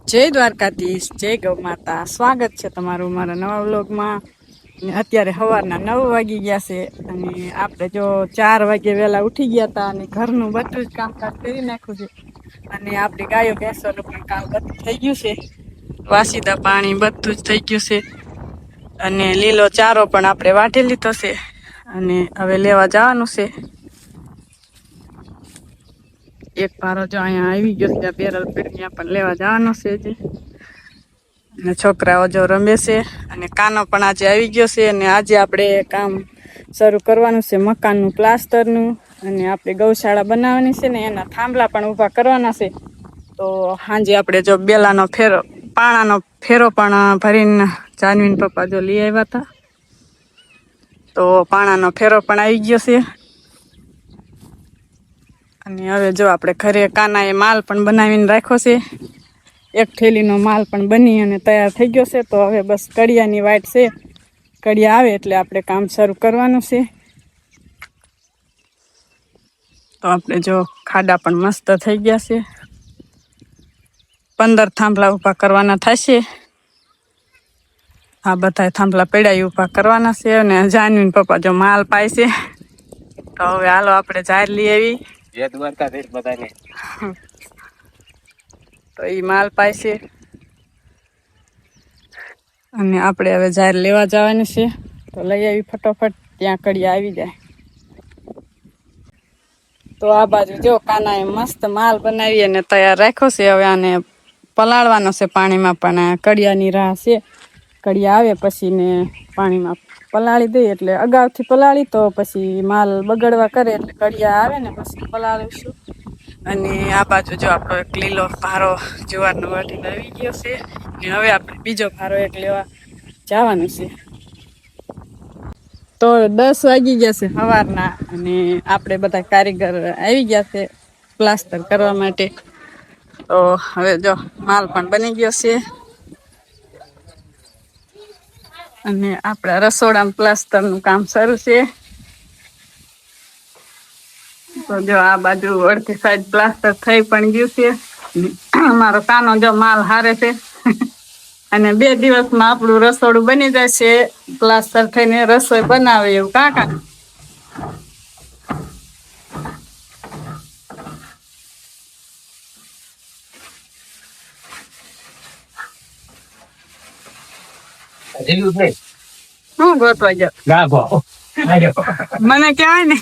જય દ્વારકાધીશ, જય ગૌ માતા. સ્વાગત છે તમારું મારા નવા વ્લોગમાં. અત્યારે સવારના 9 વાગી ગયા છે અને આપણે જો 4 વાગે વહેલા ઉઠી ગયા હતા અને ઘરનું બધું જ કામકાજ કરી નાખ્યું છે. અને આપણી ગાયો ભેંસોનું પણ કામ બધું થઈ ગયું છે. વાસીદા પાણી બધું જ થઈ ગયું છે અને લીલો ચારો પણ આપણે વાટી લીધો છે અને હવે લેવા જવાનું છે. એક પારો જો અહીંયા આવી ગયો છે, બેરલ પીડ્યા પણ લેવા જવાનો છે જે. અને છોકરાઓ જો રમે છે અને કાનો પણ આજે આવી ગયો છે. અને આજે આપણે કામ શરૂ કરવાનું છે મકાનનું પ્લાસ્ટરનું. અને આપણે ગૌશાળા બનાવવાની છે ને એના થાંભલા પણ ઊભા કરવાના છે. તો સાંજે આપણે જો બેલાનો ફેરો, પાણાનો ફેરો પણ ભરીને જાનવીન પપ્પા જો લઈ આવ્યા હતા. તો પાણાનો ફેરો પણ આવી ગયો છે. અને હવે જો આપણે ઘરે કાનાએ માલ પણ બનાવીને રાખ્યો છે. એક થેલીનો માલ પણ બની અને તૈયાર થઈ ગયો છે. તો હવે બસ કડિયાની વાટ છે. કડિયા આવે એટલે આપણે કામ શરૂ કરવાનું છે. તો આપણે જો ખાડા પણ મસ્ત થઈ ગયા છે. 15 થાંભલા ઊભા કરવાના થશે. આ બધા થાંભલા પડ્યા ઊભા કરવાના છે. અને જાનવીન પપ્પા જો માલ પાય છે. તો હવે હાલો આપણે જાર લઈ આવી. તો એ માલ પાય છે અને આપણે હવે જાર લેવા જવાની છે. તો લઈ આવી ફટોફટ, ત્યાં કડિયા આવી જાય. તો આ બાજુ જો કાનાએ મસ્ત માલ બનાવી અને તૈયાર રાખ્યો છે. હવે આને પલાળવાનો છે પાણીમાં, પણ કડિયાની રાહ છે. કડિયા આવે પછી ને પાણીમાં પલાળી દઈએ. એટલે અગાઉથી પલાળી તો પછી માલ બગડવા કરે, એટલે કડિયા આવે ને પછી પલાળીશું. અને આ બાજુ જો આપણો એક લીલો ભારો જુવારનો વાટીને આવી ગયો છે. ને હવે આપણે બીજો ભારો એક લેવા જવાનું છે. તો 10 વાગી ગયા છે સવારના અને આપણે બધા કારીગર આવી ગયા છે પ્લાસ્ટર કરવા માટે. તો હવે જો માલ પણ બની ગયો છે અને આપણા રસોડામાં પ્લાસ્ટરનું કામ શરૂ છે. તો જો આ બાજુ અડધી સાઈડ પ્લાસ્ટર થઈ પણ ગયું છે. અમારો કાનો જો માલ હારે છે. અને 2 દિવસમાં આપણું રસોડું બની જશે. પ્લાસ્ટર થઈને રસોઈ બનાવે એવું કાકા. શું ગોતવા જાવ? મને કહેવાય ને.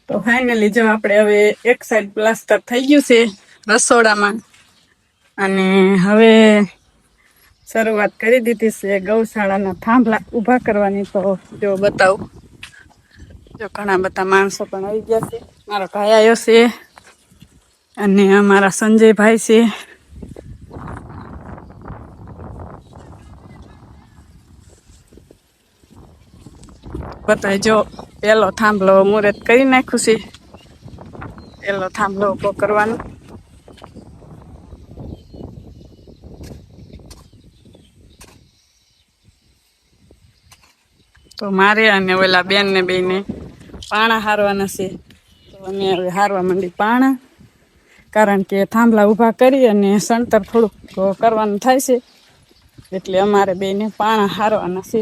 તો ફાઇનલી જો આપણે હવે એક સાઈડ પ્લાસ્ટર થઈ ગયું છે રસોડામાં. અને હવે શરૂઆત કરી દીધી છે ગૌશાળાના થાંભલા ઊભા કરવાની. તો જો બતાવું, જો ઘણા બધા માણસો પણ આવી ગયા છે. મારો ભાઈ આવ્યો છે અને અમારા સંજયભાઈ છે. બતાય જો પેલો થાંભલો મુહૂર્ત કરી નાખ્યું છે. પેલો થાંભલો ઊભો કરવાનો. તો મારે અને ઓલા બેન ને બેને પાણા હારવાના છે. તો અમે હવે હારવા માંડી પાણા, કારણ કે થાંભલા ઊભા કરી અને સણતર થોડુંક કરવાનું થાય છે. એટલે અમારે બેને પાણા હારવાના છે.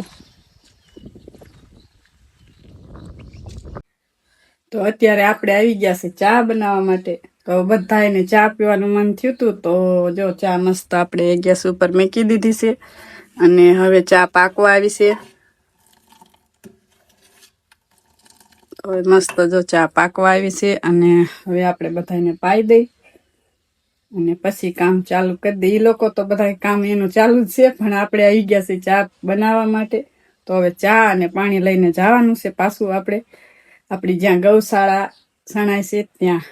તો અત્યારે આપણે આવી ગયા છે ચા બનાવવા માટે. તો બધાને ચા પીવાનું મન થયું હતું. તો જો ચા મસ્ત આપણે ગેસ ઉપર મૂકી દીધી છે અને હવે ચા પાકવા આવી છે. હવે મસ્ત જો ચા પાકવા આવી છે અને હવે આપણે બધાને પાઈ દઈ અને પછી કામ ચાલુ કરી દઈએ. એ લોકો તો બધા કામ એનું ચાલુ જ છે, પણ આપણે આવી ગયા છે ચા બનાવવા માટે. તો હવે ચા અને પાણી લઈને જવાનું છે પાછું આપણે આપણી જ્યાં ગૌશાળા સણાય છે ત્યાં.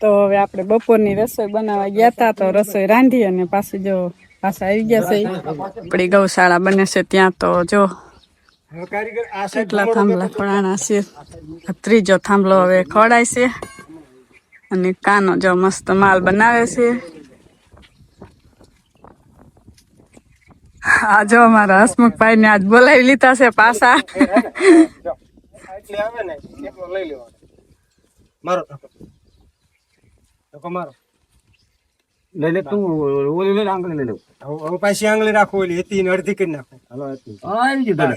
તો હવે આપણે બપોરની રસોઈ બનાવવા ગયા હતા. તો રસોઈ રાંધી અને પાછું જો પાછા આવી ગયા છે. આપણી ગૌશાળા બને છે ત્યાં. તો જો કેટલા થાંભલા ખોડાણા છે. ત્રીજો થાંભલો હવે ખોડાય છે અને કાનો જો મસ્ત માલ બનાવે છે. આ જો અમારા હસમુખભાઈ ને આજ બોલાવી લીધા છે પાછા. એટલે આવે ને એકલો લઈ લેવાનો. મારો ધક્કો મારો. લઈ લે તું ઓલી લઈ આંગળી લઈ લે. હવે પાછી આંગળી રાખો ઓલી હતી ને અડધી કરી નાખો. હાલો આવી ગયો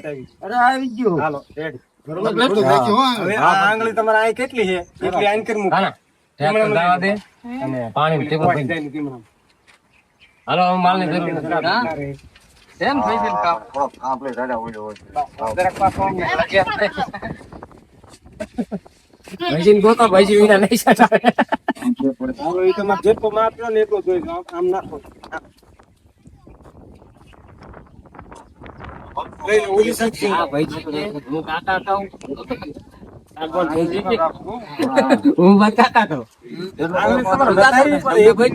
અરે આવી ગયો. હાલો રેડી. હવે આ આંગળી તમારે આ કેટલી છે એટલી આઈન કરી મૂકો. પાણી હાલો માલ ની જરૂર એમ થઈ છે કામ આપણે દાદા ઓલો જરાક પાછો ભાઈજી ગોતો ભાઈજી વિના નહીં સાટા. હાલો ઈ તમારે જેટલો માપલો ને એટલો જોઈ લો. આમ નાખો. લઈ લો ઓલી સાઈડ. હા ભાઈજી હું કાકા કહું હું કાકા કહું આંગળી તમારે બતાવી પડે.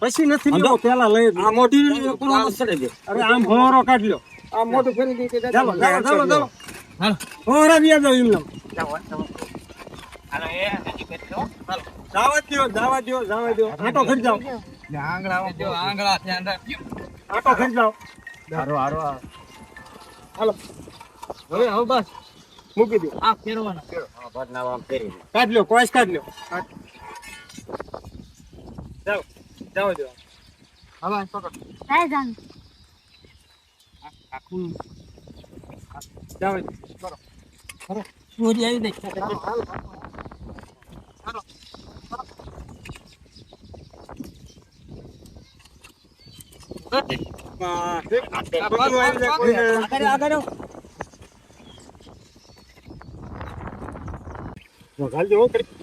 પછી નથી લેવો, પેલા લઈ આ મોઢી અરે આમ હોરો કાઢ લ્યો. આ મોઢું ફેરી દીધી. ચાલો હોરા બી આવજો એમ નામ. જાવા દો. આટો ખરી જાઓ. આટો ખરી જાઓ. હાલો હવે બસ મૂકી દો. આ ફેરવાનો કાઢ લ્યો, કોઈસ કાઢ લ્યો. જાઓ દો. હવે જાઓ દો. ચોરી આવી દે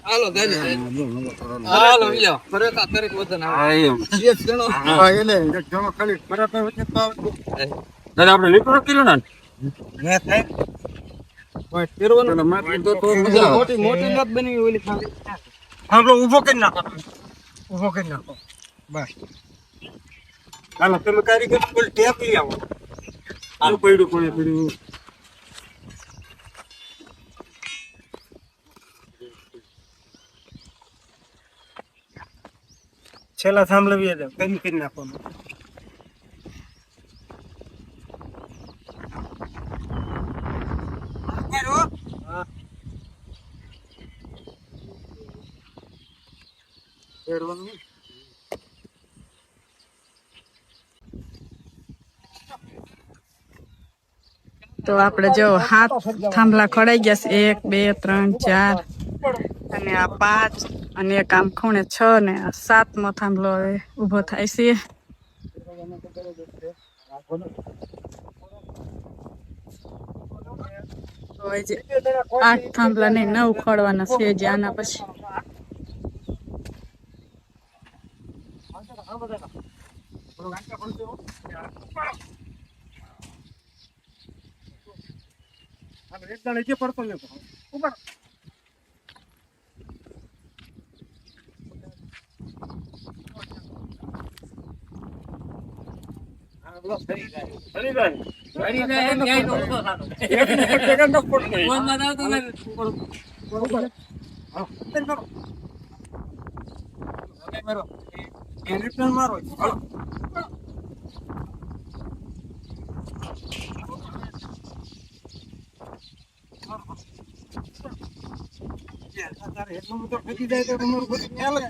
હાલો હાલો લ્યો ફરકા તરીક વજન આવે દાદા આપણે લીટર કિલો ના ને થાય મોટી મોટી નત બની ઓલી ખાલી આપણો ઊભો કરી નાખો. બસ હાલો તમે કારીગર બોલ ટેપ લઈ આવો. હાલો પડ્યું. છેલ્લા સાંભળવી દે કઈ કરી નાખવાનું. તો આપણે જો 7 થાંભલા ખોડાઈ ગયા છે. 1 2 3 4 અને આ 5 અને એક આમ ખૂણે 6 ને આ 7મો થાંભલો હવે ઊભો થાય છે. તો હજી 8 થાંભલા ને 9 ખોડવાના છે જે આના પછી. મારો તારે એટલું બધું ફેંકી જાય તો તમારું બધું ખ્યાલ જ